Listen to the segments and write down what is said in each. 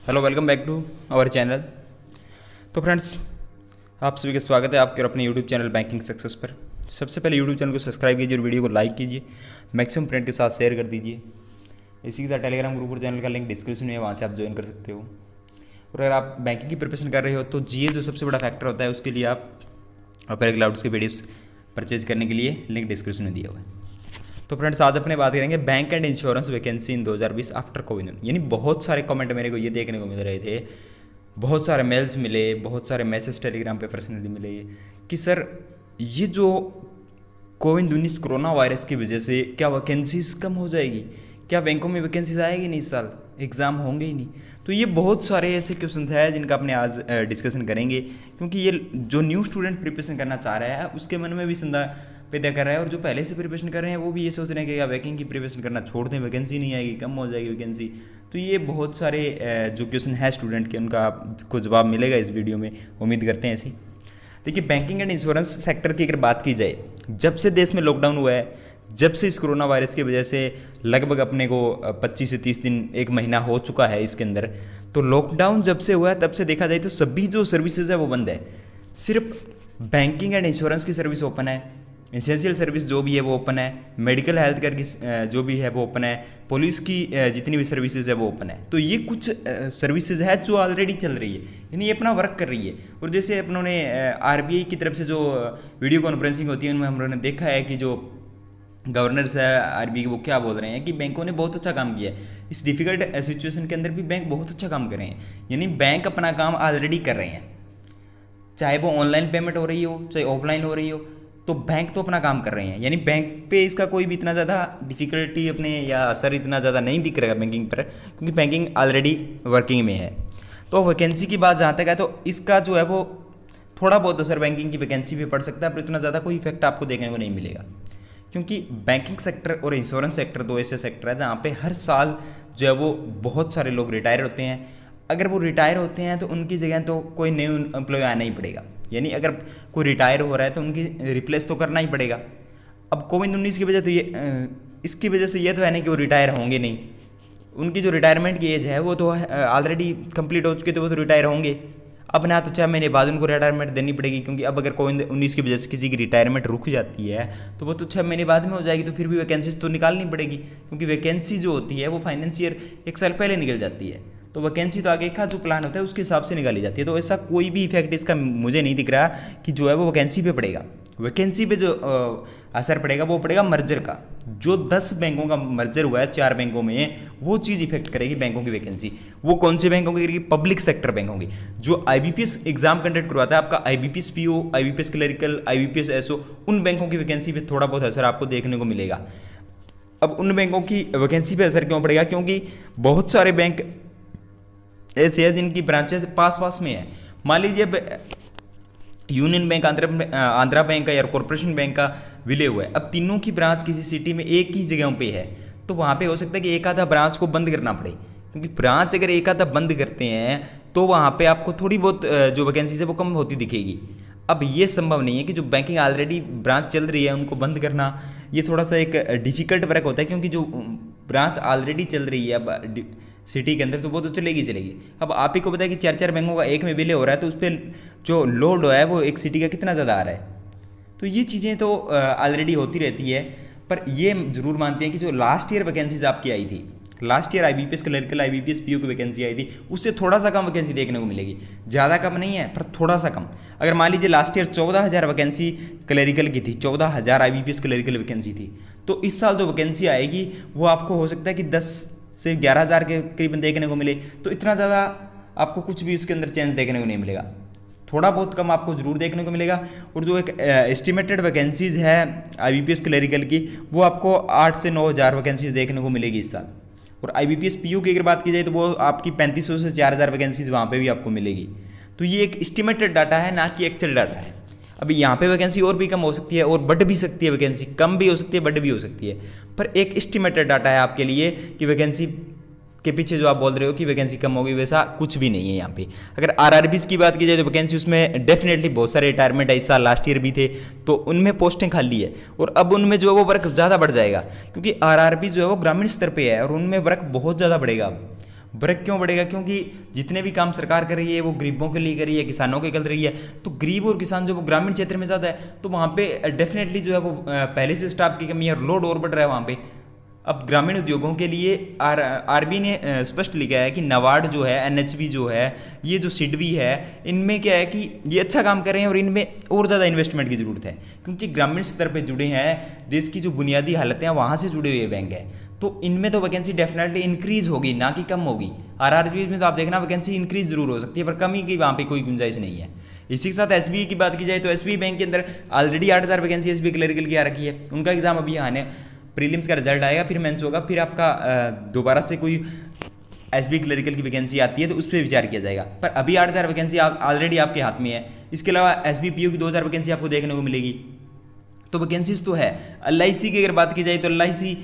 Hello, welcome back to our channel. तो friends, आप सभी का स्वागत है आपके और अपने यूट्यूब चैनल बैंकिंग सक्सेस पर। सबसे पहले यूट्यूब चैनल को सब्सक्राइब कीजिए और वीडियो को लाइक कीजिए, मैक्सिमम फ्रेंड के साथ शेयर कर दीजिए। इसी के साथ टेलीग्राम ग्रुप और चैनल का लिंक डिस्क्रिप्शन में है, वहाँ से आप ज्वाइन कर सकते हो। और अगर आप बैंकिंग की प्रिपरेशन कर रहे हो तो जीए जो सबसे बड़ा फैक्टर होता है, उसके लिए आप अपर क्लाउड्स के पीडीएफ्स परचेज करने के लिए लिंक डिस्क्रिप्शन में दिया हुआ है। तो फ्रेंड्स, आज अपने बात करेंगे bank and insurance vacancy in 2020 after Covid. यानी बहुत सारे कमेंट मेरे को ये देखने को मिल रहे थे, बहुत सारे मेल्स मिले, बहुत सारे मैसेज टेलीग्राम पे पर्सनली मिले कि सर ये जो कोविड-19 कोरोना वायरस की वजह से क्या वैकेंसीज कम हो जाएगी, क्या बैंकों में वैकेंसीज आएगी नहीं, इस साल एग्ज़ाम होंगे ही नहीं। तो ये बहुत सारे ऐसे क्वेश्चन है जिनका अपने आज डिस्कशन करेंगे, क्योंकि ये जो न्यू स्टूडेंट प्रिपरेशन करना चाह रहा है उसके मन में भी संदेह पैदा कर रहा है, और जो पहले से प्रिपरेशन कर रहे हैं वो भी ये सोच रहे हैं कि क्या बैंकिंग की प्रिपरेशन करना छोड़ दें, वैकेंसी नहीं आएगी, कम हो जाएगी वैकेंसी। तो ये बहुत सारे जो क्वेश्चन है स्टूडेंट के, उनका आपको जवाब मिलेगा इस वीडियो में, उम्मीद करते हैं ऐसी। देखिए, बैंकिंग एंड इंश्योरेंस सेक्टर की अगर बात की जाए, जब से देश में लॉकडाउन हुआ है, जब से इस कोरोना वायरस की वजह से लगभग अपने को 25 से 30 दिन, एक महीना हो चुका है इसके अंदर, तो लॉकडाउन जब से हुआ है तब से देखा जाए तो सभी जो सर्विसेज है वो बंद है। सिर्फ बैंकिंग एंड इंश्योरेंस की सर्विस ओपन है, एसेंशियल सर्विस जो भी है वो ओपन है, मेडिकल हेल्थ केयर की जो भी है वो ओपन है, पुलिस की जितनी भी सर्विसेज है वो ओपन है। तो ये कुछ सर्विसेज है जो ऑलरेडी चल रही है, यानी ये अपना वर्क कर रही है। और जैसे अपनों ने आरबीआई की तरफ से जो वीडियो कॉन्फ्रेंसिंग होती है, उनमें हम लोगों ने देखा है कि जो गवर्नर्स है आरबीआई के, वो क्या बोल रहे हैं कि बैंकों ने बहुत अच्छा काम किया है इस डिफिकल्ट सिचुएशन के अंदर भी। बैंक बहुत अच्छा काम कर रहे हैं, यानी बैंक अपना काम ऑलरेडी कर रहे हैं, चाहे वो ऑनलाइन पेमेंट हो रही हो चाहे ऑफलाइन हो रही हो, तो बैंक तो अपना काम कर रहे हैं। यानी बैंक पे इसका कोई भी इतना ज़्यादा डिफिकल्टी अपने या असर इतना ज़्यादा नहीं दिख रहा बैंकिंग पर, क्योंकि बैंकिंग ऑलरेडी वर्किंग में है। तो वैकेंसी की बात जहाँ तक है, तो इसका जो है वो थोड़ा बहुत असर बैंकिंग की वैकेंसी पे पड़ सकता है, पर इतना ज़्यादा कोई इफेक्ट आपको देखने को नहीं मिलेगा, क्योंकि बैंकिंग सेक्टर और इंश्योरेंस सेक्टर दो ऐसे सेक्टर है जहाँ पे हर साल जो है वो बहुत सारे लोग रिटायर होते हैं। अगर वो रिटायर होते हैं तो उनकी जगह तो कोई न्यू एम्प्लॉय आना ही पड़ेगा, यानी अगर कोई रिटायर हो रहा है तो उनकी रिप्लेस तो करना ही पड़ेगा। अब कोविड-19 की वजह तो ये इसकी वजह से ये तो है नहीं कि वो रिटायर होंगे नहीं, उनकी जो रिटायरमेंट की एज है वो तो ऑलरेडी कंप्लीट हो चुकी, तो वो तो रिटायर होंगे। अब ना तो 6 महीने बाद उनको रिटायरमेंट देनी पड़ेगी, क्योंकि अब अगर कोविड-19 की वजह से किसी की रिटायरमेंट रुक जाती है तो वो तो 6 महीने बाद में हो जाएगी, तो फिर भी वैकेंसीज तो निकालनी पड़ेगी, क्योंकि वैकेंसी जो होती है वो फाइनेंस ईयर 1 साल पहले निकल जाती है। तो वैकेंसी तो आगे का जो प्लान होता है उसके हिसाब से निकाली जाती है। तो ऐसा कोई भी इफेक्ट इसका मुझे नहीं दिख रहा कि जो है वो वैकेंसी पे पड़ेगा। वैकेंसी पे जो असर पड़ेगा वो पड़ेगा मर्जर का। जो 10 बैंकों का मर्जर हुआ है 4 बैंकों में, वो चीज़ इफेक्ट करेगी बैंकों की वैकेंसी। वो कौन से बैंकों की करेगी? पब्लिक सेक्टर बैंकों की। जो आईबीपीएस एग्जाम कंडक्ट करवाता है, आपका IBPS PO, IBPS clerical, IBPS SO, उन बैंकों की वैकेंसी पे थोड़ा बहुत असर आपको देखने को मिलेगा। अब उन बैंकों की वैकेंसी पे असर क्यों पड़ेगा? क्योंकि बहुत सारे बैंक ऐसे है जिनकी ब्रांचेस पास पास में है। मान लीजिए यूनियन बैंक, आंध्रा बैंक का या कॉर्पोरेशन बैंक का विलय हुआ है, अब तीनों की ब्रांच किसी सिटी में एक ही जगह पे है, तो वहाँ पे हो सकता है कि एक आधा ब्रांच को बंद करना पड़े, क्योंकि ब्रांच अगर एक आधा बंद करते हैं तो वहाँ पे आपको थोड़ी बहुत जो वैकेंसीज है वो कम होती दिखेगी। अब ये संभव नहीं है कि जो बैंकिंग ऑलरेडी ब्रांच चल रही है उनको बंद करना, ये थोड़ा सा एक डिफ़िकल्ट वर्क होता है, क्योंकि जो ब्रांच ऑलरेडी चल रही है अब सिटी के अंदर तो वो तो चलेगी चलेगी। अब आप ही को पता है कि 4 बैंकों का एक में विलय हो रहा है, तो उस पर जो लोड है वो एक सिटी का कितना ज़्यादा आ रहा है। तो ये चीज़ें तो ऑलरेडी होती रहती है, पर ये जरूर मानते हैं कि जो लास्ट ईयर वैकेंसीज आपकी आई थी, last year IBPS clerical, IBPS PO की वैकेंसी आई थी, उससे थोड़ा सा कम वैकेंसी देखने को मिलेगी। ज़्यादा कम नहीं है, पर थोड़ा सा कम। अगर मान लीजिए लास्ट ईयर 14,000 वैकेंसी क्लरिकल की थी, 14,000 आईबीपीएस क्लरिकल वैकेंसी थी, तो इस साल जो वैकेंसी आएगी वो आपको हो सकता है कि 10 से 11,000 के करीबन देखने को मिले। तो इतना ज़्यादा आपको कुछ भी उसके अंदर चेंज देखने को नहीं मिलेगा, थोड़ा बहुत कम आपको जरूर देखने को मिलेगा। और जो एक एस्टिमेटेड वैकेंसीज़ है आईबीपीएस क्लरिकल की, वो आपको 8 से 9,000 वैकेंसीज देखने को मिलेगी इस साल। और आईबीपीएस पीयू की अगर बात की जाए तो वो आपकी 3,500 से 4,000 वैकेंसीज वहाँ पे भी आपको मिलेगी। तो ये एक एस्टिमेटेड डाटा है, ना कि एक्चुअल डाटा है। अभी यहाँ पे वैकेंसी और भी कम हो सकती है और बढ़ भी सकती है, वैकेंसी कम भी हो सकती है, बढ़ भी हो सकती है, पर एक एस्टिमेटेड डाटा है आपके लिए कि वैकेंसी के पीछे जो आप बोल रहे हो कि वैकेंसी कम होगी, वैसा कुछ भी नहीं है यहाँ पे। अगर आरआरबीज़ की बात की जाए तो वैकेंसी उसमें डेफिनेटली बहुत सारे रिटायरमेंट है, इस साल लास्ट ईयर भी थे, तो उनमें पोस्टें खाली है और अब उनमें जो है वो वर्क ज़्यादा बढ़ जाएगा, क्योंकि आरआरबी जो है वो ग्रामीण स्तर पर है और उनमें वर्क बहुत ज़्यादा बढ़ेगा। अब वर्क क्यों बढ़ेगा? क्योंकि जितने भी काम सरकार कर रही है वो गरीबों के लिए कर रही है, किसानों के कर रही है। तो गरीब और किसान जो वो ग्रामीण क्षेत्र में ज़्यादा है, तो वहाँ पे डेफिनेटली जो है वो पहले से स्टाफ की कमी है और लोड और बढ़ रहा है वहाँ पे। अब ग्रामीण उद्योगों के लिए आरबी ने स्पष्ट लिखा है कि नाबार्ड जो है, एनएचबी जो है, ये जो सिडबी है, इनमें क्या है कि ये अच्छा काम कर रहे हैं और इनमें और ज़्यादा इन्वेस्टमेंट की ज़रूरत है, क्योंकि ग्रामीण स्तर पे जुड़े हैं, देश की जो बुनियादी हालतें हैं वहाँ से जुड़े हुए बैंक है। तो इनमें तो वैकेंसी डेफिनेटली इंक्रीज होगी, ना कि कम होगी। आरआरबी में तो आप देखना वैकेंसी इंक्रीज जरूर हो सकती है, पर कमी की वहाँ पे कोई गुंजाइश नहीं है। इसी के साथ एसबीआई की बात की जाए तो एसबीआई बैंक के अंदर ऑलरेडी 8,000 वैकेंसी एसबीआई क्लरिकल की आ रखी है। उनका एग्जाम अभी आने, प्रीलिम्स का रिजल्ट आएगा, फिर मेंस होगा, फिर आपका दोबारा से कोई एसबीआई क्लरिकल की वैकेंसी आती है तो उस पर विचार किया जाएगा। पर अभी 8,000 वैकेंसी ऑलरेडी आपके हाथ में है। इसके अलावा एसबीपीओ की 2,000 वैकेंसी आपको देखने को मिलेगी। तो वैकेंसीज तो है। एलआईसी की अगर बात की जाए तो एलआईसी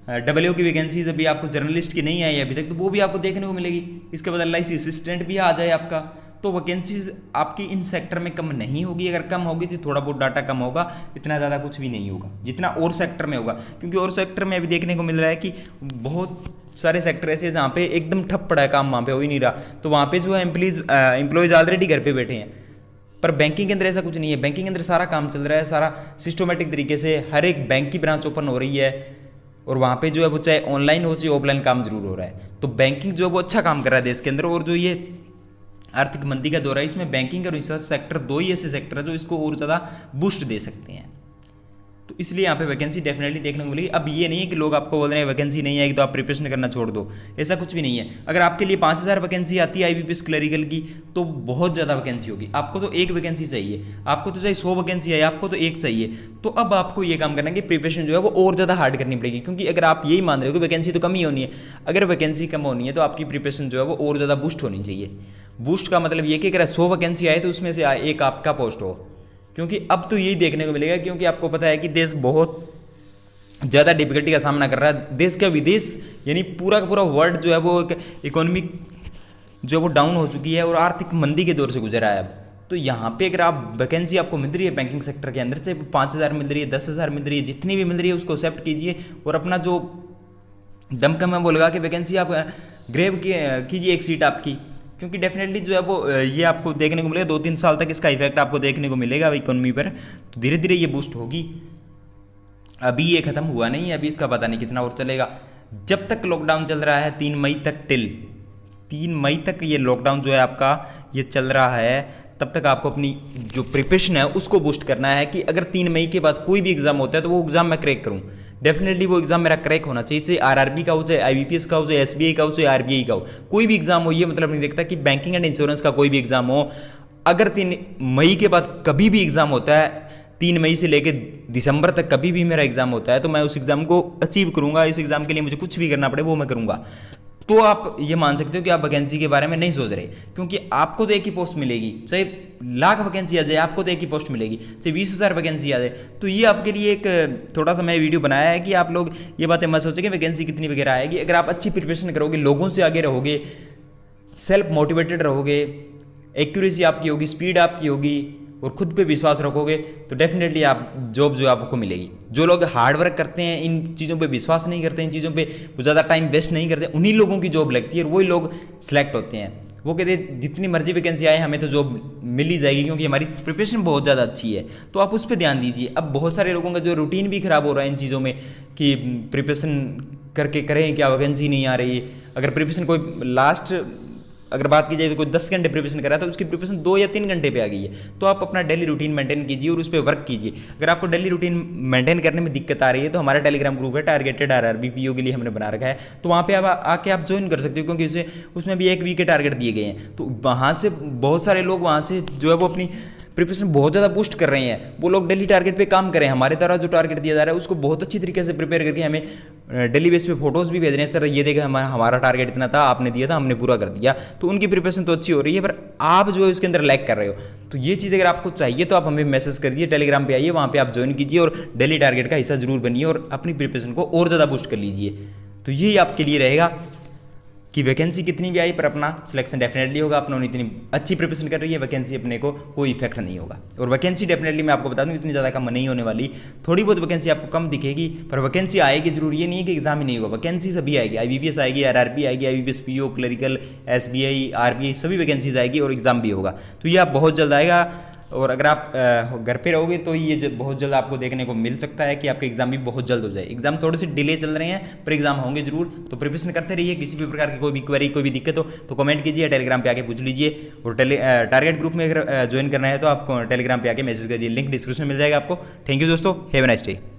डब्ल्यू की वैकेंसीज अभी आपको जर्नलिस्ट की नहीं आई अभी तक, तो वो भी आपको देखने को मिलेगी। इसके बाद एलआईसी असिस्टेंट भी आ जाए आपका, तो वैकेंसीज आपकी इन सेक्टर में कम नहीं होगी। अगर कम होगी तो थोड़ा बहुत डाटा कम होगा, इतना ज़्यादा कुछ भी नहीं होगा जितना और सेक्टर में होगा। क्योंकि और सेक्टर में अभी देखने को मिल रहा है कि बहुत सारे सेक्टर ऐसे जहाँ पे एकदम ठप पड़ा है, काम वहाँ पे हो ही नहीं रहा, तो वहाँ पे जो है एम्प्लॉयज़ ऑलरेडी घर पे बैठे हैं। पर बैंकिंग के अंदर ऐसा कुछ नहीं है। बैंकिंग के अंदर सारा काम चल रहा है, सारा सिस्टमेटिक तरीके से हर एक बैंक की ब्रांच ओपन हो रही है, और वहाँ पे जो है वो चाहे ऑनलाइन हो चाहे ऑफलाइन काम जरूर हो रहा है। तो बैंकिंग जो है वो अच्छा काम कर रहा है देश के अंदर। और जो ये आर्थिक मंदी का दौर है, इसमें बैंकिंग और रिसर्च सेक्टर दो ही ऐसे सेक्टर है जो इसको और ज़्यादा बूस्ट दे सकते हैं। तो इसलिए यहाँ पे वैकेंसी डेफिनेटली देखने को मिलेगी। अब ये नहीं है कि लोग आपको बोल रहे हैं वैकेंसी नहीं आएगी तो आप प्रिपरेशन करना छोड़ दो, ऐसा कुछ भी नहीं है। अगर आपके लिए 5,000 वैकेंसी आती है आईबीपीएस क्लरिकल की तो बहुत ज़्यादा वैकेंसी होगी। आपको तो एक वैकेंसी चाहिए, आपको तो चाहे 100 वैकेंसी आए, आपको तो एक चाहिए। तो अब आपको ये काम करना है कि प्रिपरेशन जो है वो और ज़्यादा हार्ड करनी पड़ेगी, क्योंकि अगर आप यही मान रहे हो कि वैकेंसी तो कम ही होनी है, अगर वैकेंसी कम होनी है तो आपकी प्रिपरेशन जो है वो और ज़्यादा बूस्ट होनी चाहिए। बूस्ट का मतलब ये कि अगर 100 वैकेंसी आए तो उसमें से एक आपका पोस्ट हो, क्योंकि अब तो यही देखने को मिलेगा। क्योंकि आपको पता है कि देश बहुत ज़्यादा डिफिकल्टी का सामना कर रहा है। देश का विदेश यानी पूरा का पूरा वर्ल्ड जो है वो एक इकोनॉमिक जो वो डाउन हो चुकी है और आर्थिक मंदी के दौर से गुजरा है अब। तो यहाँ पे अगर आप वैकेंसी आपको मिल रही है बैंकिंग सेक्टर के अंदर, चाहे 5,000 मिल रही है, 10,000 मिल रही है, जितनी भी मिल रही है उसको एक्सेप्ट कीजिए और अपना जो दमखम है वो लगा के वैकेंसी आप ग्रेब कीजिए एक सीट आपकी। क्योंकि डेफिनेटली जो है वो ये आपको देखने को मिलेगा 2-3 साल तक इसका इफेक्ट आपको देखने को मिलेगा इकोनॉमी पर। तो धीरे धीरे ये बूस्ट होगी। अभी ये ख़त्म हुआ नहीं है, अभी इसका पता नहीं कितना और चलेगा। जब तक लॉकडाउन चल रहा है 3 मई तक, टिल 3 मई तक ये लॉकडाउन जो है आपका ये चल रहा है, तब तक आपको अपनी जो प्रिपरेशन है उसको बूस्ट करना है कि अगर 3 मई के बाद कोई भी एग्ज़ाम होता है तो वो एग्ज़ाम मैं क्रैक करूँ। डेफिनेटली वो एग्ज़ाम मेरा क्रैक होना चाहिए, चाहे आरआरबी का हो, चाहे आईबीपीएस का हो, चाहे एसबीआई का हो, चाहे आरबीआई का हो, कोई भी एग्ज़ाम हो। ये मतलब नहीं देखता कि बैंकिंग एंड इंश्योरेंस का कोई भी एग्ज़ाम हो, अगर 3 मई के बाद कभी भी एग्ज़ाम होता है, 3 मई से लेकर दिसंबर तक कभी भी मेरा एग्ज़ाम होता है, तो मैं उस एग्ज़ाम को अचीव करूँगा। इस एग्ज़ाम के लिए मुझे कुछ भी करना पड़े वो मैं करूँगा। तो आप ये मान सकते हो कि आप वैकेंसी के बारे में नहीं सोच रहे, क्योंकि आपको तो एक ही पोस्ट मिलेगी, चाहे लाख वैकेंसी आ जाए आपको तो एक ही पोस्ट मिलेगी, चाहे 20,000 वैकेंसी आ जाए। तो ये आपके लिए एक थोड़ा सा मैंने वीडियो बनाया है कि आप लोग ये बातें मत सोचें कि वैकेंसी कितनी वगैरह आएगी। अगर आप अच्छी प्रिपरेशन करोगे, लोगों से आगे रहोगे, सेल्फ मोटिवेटेड रहोगे, एक्यूरेसी आपकी होगी, स्पीड आपकी होगी और खुद पे विश्वास रखोगे, तो डेफिनेटली आप जॉब जो आपको मिलेगी। जो लोग हार्ड वर्क करते हैं, इन चीज़ों पे विश्वास नहीं करते, इन चीज़ों पे वो ज़्यादा टाइम वेस्ट नहीं करते, उन्हीं लोगों की जॉब लगती है और वही लोग सिलेक्ट होते हैं। वो कहते हैं जितनी मर्जी वैकेंसी आए हमें तो जॉब मिल ही जाएगी, क्योंकि हमारी प्रिपरेशन बहुत ज़्यादा अच्छी है। तो आप उस पर ध्यान दीजिए। अब बहुत सारे लोगों का जो रूटीन भी ख़राब हो रहा है इन चीज़ों में कि प्रिपरेशन करके करें क्या, वैकेंसी नहीं आ रही। अगर प्रिपरेशन कोई लास्ट अगर बात की जाए तो कोई 10 घंटे प्रिपरेशन कर रहा था, उसकी प्रिपरेशन 2 या 3 घंटे पे आ गई है। तो आप अपना डेली रूटीन मेंटेन कीजिए और उस पर वर्क कीजिए। अगर आपको डेली रूटीन मेंटेन करने में दिक्कत आ रही है तो हमारा टेलीग्राम ग्रुप है टारगेटेड आरआरबी पीओ के लिए हमने बना रखा है, तो वहाँ पे आप आके आप ज्वाइन कर सकते हो, क्योंकि उसमें भी 1 वीक के टारगेट दिए गए हैं। तो वहाँ से बहुत सारे लोग वहाँ से जो है वो अपनी प्रिपरेशन बहुत ज़्यादा बूस्ट कर रहे हैं। वो लोग डेली टारगेट पे काम करें, हमारे द्वारा जो टारगेट दिया जा रहा है उसको बहुत अच्छी तरीके से प्रिपेयर करके हमें डेली बेस पे फोटोज़ भी भेज रहे हैं। सर ये देखें हमारा टारगेट इतना था, आपने दिया था, हमने पूरा कर दिया। तो उनकी प्रिपरेशन तो अच्छी हो रही है, पर आप जो है उसके अंदर लैग कर रहे हो। तो ये चीज़ अगर आपको चाहिए तो आप हमें मैसेज करिए, टेलीग्राम पे आइए, वहाँ पे आप ज्वाइन कीजिए और डेली टारगेट का हिस्सा जरूर बनिए और अपनी प्रिपरेशन को और ज़्यादा बूस्ट कर लीजिए। तो यही आपके लिए रहेगा। कि वैकेंसी कितनी भी आई पर अपना सिलेक्शन डेफिनेटली होगा। अपना इतनी अच्छी प्रिपरेशन कर रही है, वैकेंसी अपने को कोई इफेक्ट नहीं होगा। और वैकेंसी डेफिनेटली मैं आपको बता दूं इतनी ज़्यादा कम नहीं होने वाली, थोड़ी बहुत वैकेंसी आपको कम दिखेगी पर वैकेंसी आएगी जरूर। ये नहीं है कि एग्जाम ही नहीं होगा, वैकेंसी सभी आएगी। IBPS आएगी, RRB आएगी, IBPS PO, clerical, SBI, RBI सभी वैकेंसीज आएगी और एग्जाम भी होगा। तो ये आप बहुत जल्द आएगा। और अगर आप घर पे रहोगे तो ये बहुत जल्द आपको देखने को मिल सकता है कि आपके एग्जाम भी बहुत जल्द हो जाए। एग्जाम थोड़े से डिले चल रहे हैं पर एग्जाम होंगे जरूर। तो प्रिपरेशन करते रहिए। किसी भी प्रकार की कोई भी क्वेरी, कोई भी दिक्कत हो तो कमेंट कीजिए, टेलीग्राम पे आके पूछ लीजिए। और टारगेट ग्रुप में अगर ज्वाइन करना है तो आपको टेलीग्राम पे आके मैसेज करिए, लिंक डिस्क्रिप्शन में मिल जाएगा आपको। थैंक यू दोस्तों, हैव अ नाइस डे।